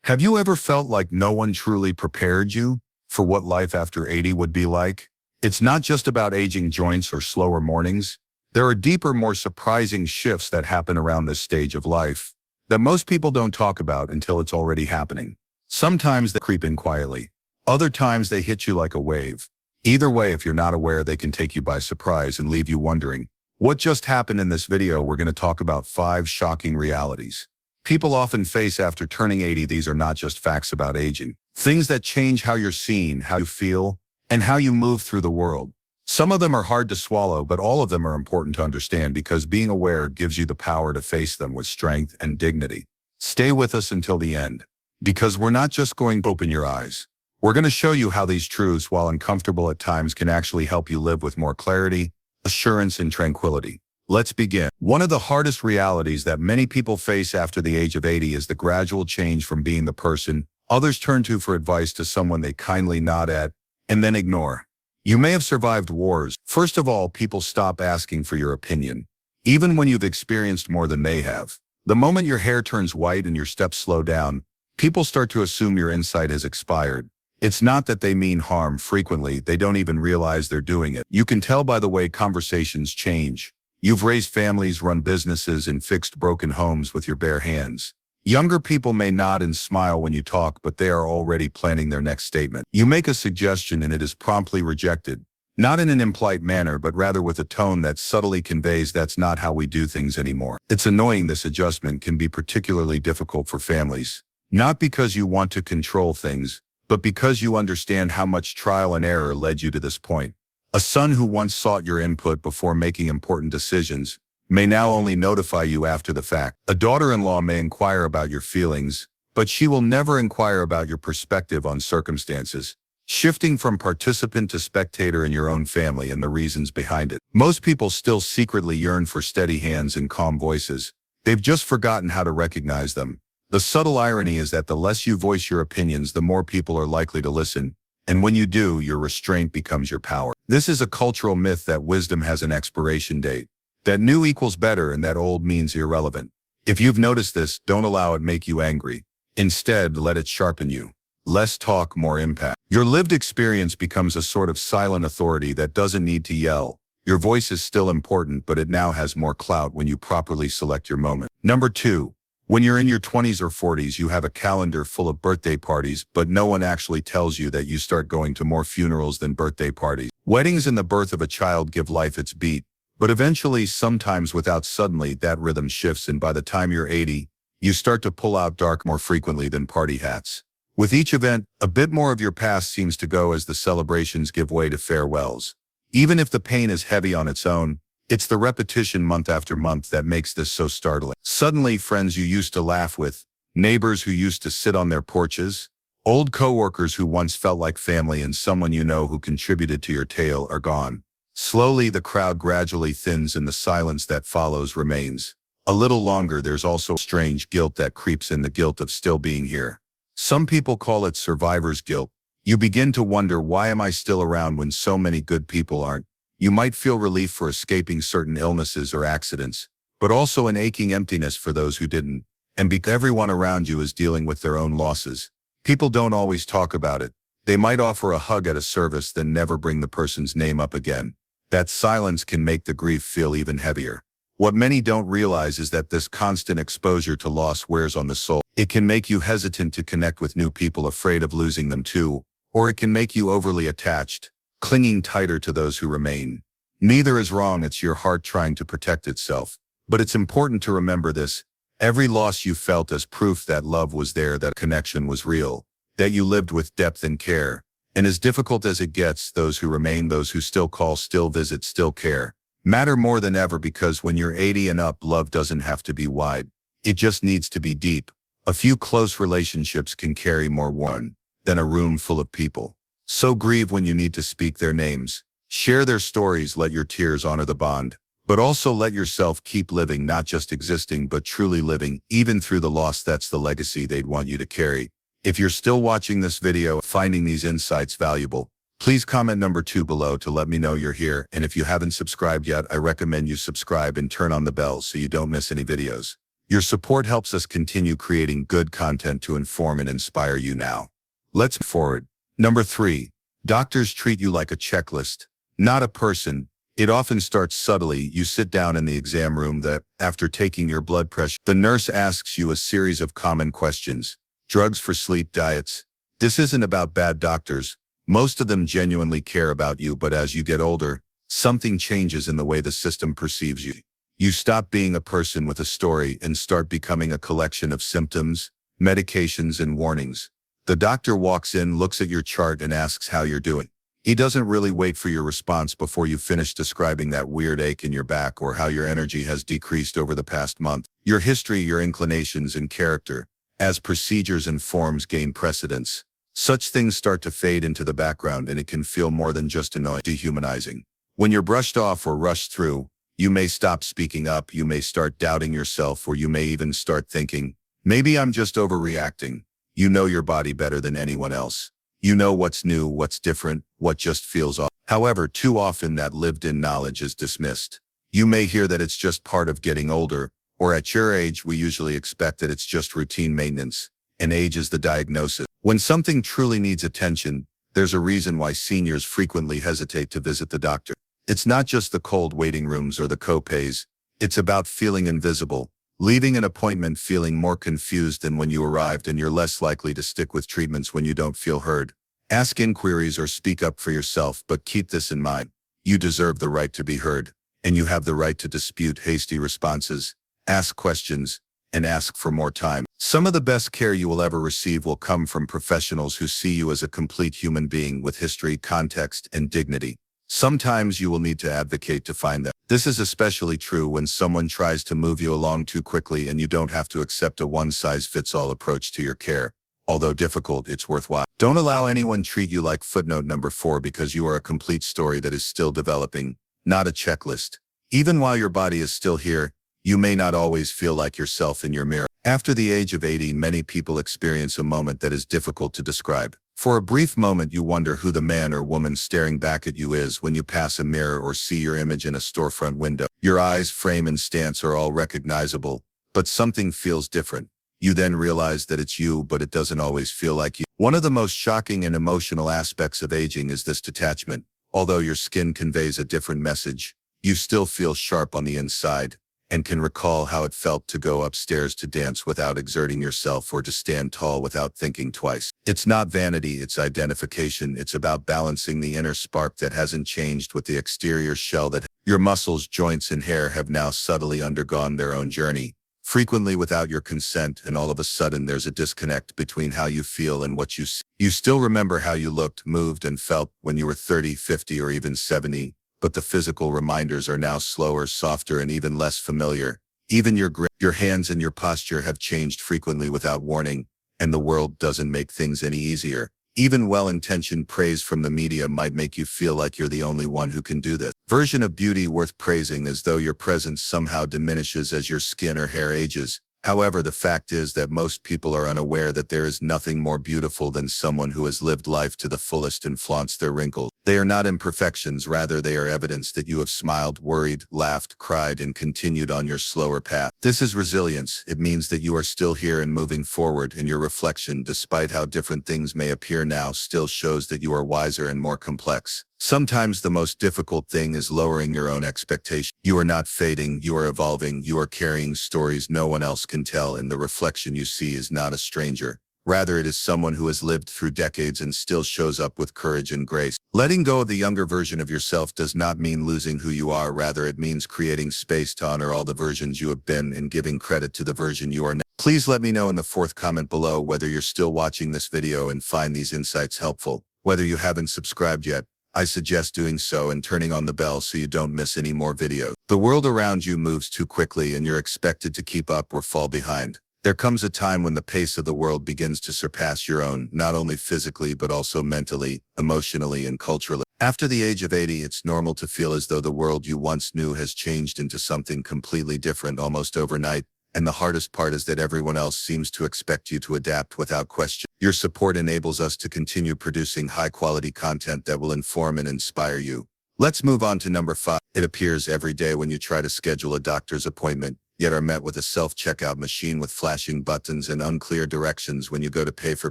Have you ever felt like no one truly prepared you for what life after 80 would be like? It's not just about aging joints or slower mornings. There are deeper, more surprising shifts that happen around this stage of life that most people don't talk about until it's already happening. Sometimes they creep in quietly. Other times they hit you like a wave. Either way, if you're not aware, they can take you by surprise and leave you wondering, what just happened? In this video, we're going to talk about 5 shocking realities people often face after turning 80. These are not just facts about aging. Things that change how you're seen, how you feel, and how you move through the world. Some of them are hard to swallow, but all of them are important to understand because being aware gives you the power to face them with strength and dignity. Stay with us until the end, because we're not just going to open your eyes. We're going to show you how these truths, while uncomfortable at times, can actually help you live with more clarity, assurance, and tranquility. Let's begin. One of the hardest realities that many people face after the age of 80 is the gradual change from being the person others turn to for advice to someone they kindly nod at and then ignore. You may have survived wars. First of all, people stop asking for your opinion, even when you've experienced more than they have. The moment your hair turns white and your steps slow down, people start to assume your insight has expired. It's not that they mean harm. Frequently, they don't even realize they're doing it. You can tell by the way conversations change. You've raised families, run businesses, and fixed broken homes with your bare hands. Younger people may nod and smile when you talk, but they are already planning their next statement. You make a suggestion and it is promptly rejected, not in an impolite manner, but rather with a tone that subtly conveys that's not how we do things anymore. It's annoying. This adjustment can be particularly difficult for families, not because you want to control things, but because you understand how much trial and error led you to this point. A son who once sought your input before making important decisions may now only notify you after the fact. A daughter-in-law may inquire about your feelings, but she will never inquire about your perspective on circumstances. Shifting from participant to spectator in your own family and the reasons behind it. Most people still secretly yearn for steady hands and calm voices. They've just forgotten how to recognize them. The subtle irony is that the less you voice your opinions, the more people are likely to listen. And when you do, your restraint becomes your power. This is a cultural myth that wisdom has an expiration date, that new equals better and that old means irrelevant. If you've noticed this, don't allow it make you angry. Instead, let it sharpen you. Less talk, more impact. Your lived experience becomes a sort of silent authority that doesn't need to yell. Your voice is still important, but it now has more clout when you properly select your moment. Number 2. When you're in your 20s or 40s, you have a calendar full of birthday parties, but no one actually tells you that you start going to more funerals than birthday parties. Weddings and the birth of a child give life its beat, but eventually, sometimes without suddenly, that rhythm shifts, and by the time you're 80, you start to pull out dark more frequently than party hats. With each event, a bit more of your past seems to go as the celebrations give way to farewells. Even if the pain is heavy on its own, it's the repetition month after month that makes this so startling. Suddenly, friends you used to laugh with, neighbors who used to sit on their porches, old coworkers who once felt like family, and someone you know who contributed to your tale are gone. Slowly, the crowd gradually thins and the silence that follows remains. A little longer, there's also strange guilt that creeps in, the guilt of still being here. Some people call it survivor's guilt. You begin to wonder, why am I still around when so many good people aren't? You might feel relief for escaping certain illnesses or accidents, but also an aching emptiness for those who didn't. And because everyone around you is dealing with their own losses, people don't always talk about it. They might offer a hug at a service, then never bring the person's name up again. That silence can make the grief feel even heavier. What many don't realize is that this constant exposure to loss wears on the soul. It can make you hesitant to connect with new people, afraid of losing them too, or it can make you overly attached, clinging tighter to those who remain. Neither is wrong. It's your heart trying to protect itself. But it's important to remember this. Every loss you felt as proof that love was there, that connection was real, that you lived with depth and care. And as difficult as it gets, those who remain, those who still call, still visit, still care, matter more than ever, because when you're 80 and up, love doesn't have to be wide. It just needs to be deep. A few close relationships can carry more warmth than a room full of people. So grieve when you need to speak their names. Share their stories, let your tears honor the bond. But also let yourself keep living, not just existing, but truly living, even through the loss. That's the legacy they'd want you to carry. If you're still watching this video, finding these insights valuable, please comment number 2 below to let me know you're here. And if you haven't subscribed yet, I recommend you subscribe and turn on the bell so you don't miss any videos. Your support helps us continue creating good content to inform and inspire you now. Let's move forward. Number 3. Doctors treat you like a checklist, not a person. It often starts subtly. You sit down in the exam room after taking your blood pressure, the nurse asks you a series of common questions. Drugs for sleep, diets. This isn't about bad doctors. Most of them genuinely care about you, but as you get older, something changes in the way the system perceives you. You stop being a person with a story and start becoming a collection of symptoms, medications, and warnings. The doctor walks in, looks at your chart, and asks how you're doing. He doesn't really wait for your response before you finish describing that weird ache in your back or how your energy has decreased over the past month. Your history, your inclinations, and character. As procedures and forms gain precedence, such things start to fade into the background, and it can feel more than just annoying, dehumanizing. When you're brushed off or rushed through, you may stop speaking up, you may start doubting yourself, or you may even start thinking, maybe I'm just overreacting. You know your body better than anyone else. You know what's new, what's different, what just feels off. However, too often that lived-in knowledge is dismissed. You may hear that it's just part of getting older, or at your age we usually expect that it's just routine maintenance, and age is the diagnosis. When something truly needs attention, there's a reason why seniors frequently hesitate to visit the doctor. It's not just the cold waiting rooms or the co-pays. It's about feeling invisible, leaving an appointment feeling more confused than when you arrived, and you're less likely to stick with treatments when you don't feel heard. Ask inquiries or speak up for yourself, but keep this in mind. You deserve the right to be heard, and you have the right to dispute hasty responses, ask questions, and ask for more time. Some of the best care you will ever receive will come from professionals who see you as a complete human being with history, context, and dignity. Sometimes you will need to advocate to find them. This is especially true when someone tries to move you along too quickly, and you don't have to accept a one-size-fits-all approach to your care. Although difficult, it's worthwhile. Don't allow anyone treat you like footnote number 4, because you are a complete story that is still developing, not a checklist. Even while your body is still here, you may not always feel like yourself in your mirror. After the age of 80, many people experience a moment that is difficult to describe. For a brief moment, you wonder who the man or woman staring back at you is when you pass a mirror or see your image in a storefront window. Your eyes, frame, and stance are all recognizable, but something feels different. You then realize that it's you, but it doesn't always feel like you. One of the most shocking and emotional aspects of aging is this detachment. Although your skin conveys a different message, you still feel sharp on the inside, and can recall how it felt to go upstairs to dance without exerting yourself, or to stand tall without thinking twice. It's not vanity, it's identification. It's about balancing the inner spark that hasn't changed with the exterior shell that your muscles, joints, and hair have now subtly undergone their own journey, frequently without your consent, and all of a sudden there's a disconnect between how you feel and what you see. You still remember how you looked, moved, and felt when you were 30, 50, or even 70. But the physical reminders are now slower, softer, and even less familiar. Even your grip, your hands, and your posture have changed frequently without warning, and the world doesn't make things any easier. Even well-intentioned praise from the media might make you feel like you're the only one who can do this version of beauty worth praising, as though your presence somehow diminishes as your skin or hair ages. However, the fact is that most people are unaware that there is nothing more beautiful than someone who has lived life to the fullest and flaunts their wrinkles. They are not imperfections, rather they are evidence that you have smiled, worried, laughed, cried, and continued on your slower path. This is resilience. It means that you are still here and moving forward, and your reflection, despite how different things may appear now, still shows that you are wiser and more complex. Sometimes the most difficult thing is lowering your own expectation. You are not fading, you are evolving, you are carrying stories no one else can tell, and the reflection you see is not a stranger. Rather, it is someone who has lived through decades and still shows up with courage and grace. Letting go of the younger version of yourself does not mean losing who you are. Rather, it means creating space to honor all the versions you have been and giving credit to the version you are now. Please let me know in the 4th comment below whether you're still watching this video and find these insights helpful. Whether you haven't subscribed yet, I suggest doing so and turning on the bell so you don't miss any more videos. The world around you moves too quickly, and you're expected to keep up or fall behind. There comes a time when the pace of the world begins to surpass your own, not only physically but also mentally, emotionally, and culturally. After the age of 80, it's normal to feel as though the world you once knew has changed into something completely different almost overnight. And the hardest part is that everyone else seems to expect you to adapt without question. Your support enables us to continue producing high-quality content that will inform and inspire you. Let's move on to number 5. It appears every day when you try to schedule a doctor's appointment. yet are met with a self-checkout machine with flashing buttons and unclear directions when you go to pay for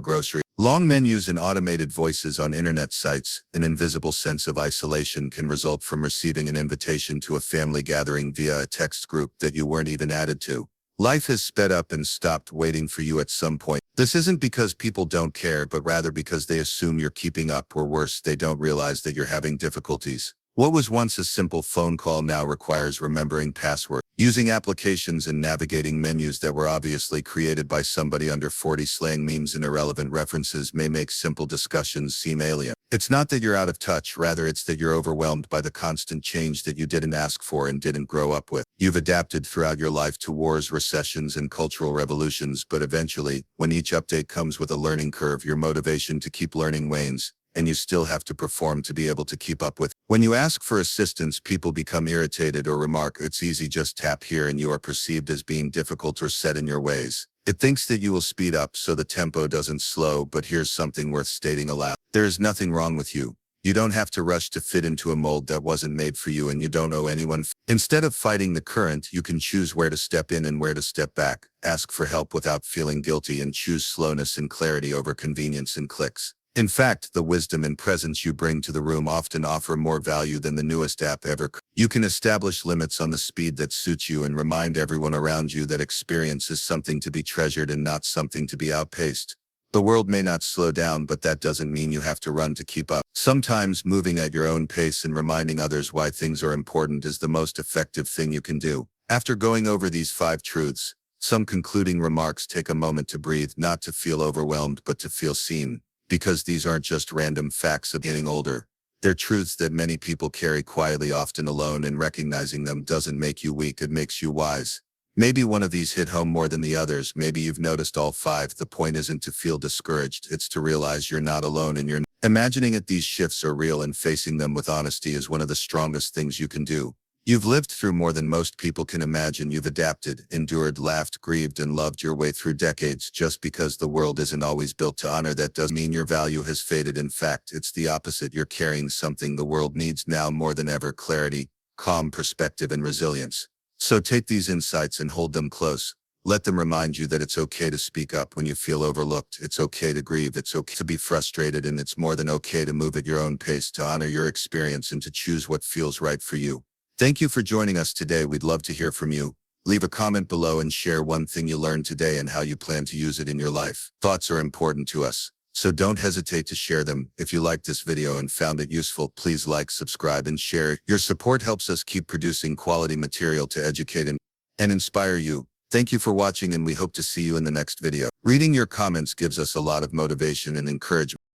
groceries. Long menus and automated voices on internet sites, an invisible sense of isolation can result from receiving an invitation to a family gathering via a text group that you weren't even added to. Life has sped up and stopped waiting for you at some point. This isn't because people don't care, but rather because they assume you're keeping up, or worse, they don't realize that you're having difficulties. What was once a simple phone call now requires remembering passwords, using applications and navigating menus that were obviously created by somebody under 40. Slang memes and irrelevant references may make simple discussions seem alien. It's not that you're out of touch, rather it's that you're overwhelmed by the constant change that you didn't ask for and didn't grow up with. You've adapted throughout your life to wars, recessions, and cultural revolutions, but eventually, when each update comes with a learning curve, your motivation to keep learning wanes, and you still have to perform to be able to keep up with. When you ask for assistance, people become irritated or remark, "It's easy, just tap here," and you are perceived as being difficult or set in your ways. It thinks that you will speed up so the tempo doesn't slow, but here's something worth stating aloud. There is nothing wrong with you. You don't have to rush to fit into a mold that wasn't made for you, and you don't owe anyone. Instead of fighting the current, you can choose where to step in and where to step back. Ask for help without feeling guilty, and choose slowness and clarity over convenience and clicks. In fact, the wisdom and presence you bring to the room often offer more value than the newest app ever could. You can establish limits on the speed that suits you and remind everyone around you that experience is something to be treasured and not something to be outpaced. The world may not slow down, but that doesn't mean you have to run to keep up. Sometimes moving at your own pace and reminding others why things are important is the most effective thing you can do. After going over these 5 truths, some concluding remarks: take a moment to breathe, not to feel overwhelmed, but to feel seen. Because these aren't just random facts of getting older. They're truths that many people carry quietly, often alone, and recognizing them doesn't make you weak, it makes you wise. Maybe one of these hit home more than the others. Maybe you've noticed all 5. The point isn't to feel discouraged, it's to realize you're not alone and you're imagining it. These shifts are real, and facing them with honesty is one of the strongest things you can do. You've lived through more than most people can imagine. You've adapted, endured, laughed, grieved, and loved your way through decades. Just because the world isn't always built to honor that doesn't mean your value has faded. In fact, it's the opposite. You're carrying something the world needs now more than ever: clarity, calm, perspective, and resilience. So take these insights and hold them close. Let them remind you that it's okay to speak up when you feel overlooked. It's okay to grieve. It's okay to be frustrated. And it's more than okay to move at your own pace, to honor your experience, and to choose what feels right for you. Thank you for joining us today. We'd love to hear from you. Leave a comment below and share one thing you learned today and how you plan to use it in your life. Thoughts are important to us, so don't hesitate to share them. If you liked this video and found it useful, please like, subscribe, and share. Your support helps us keep producing quality material to educate and inspire you. Thank you for watching, and we hope to see you in the next video. Reading your comments gives us a lot of motivation and encouragement.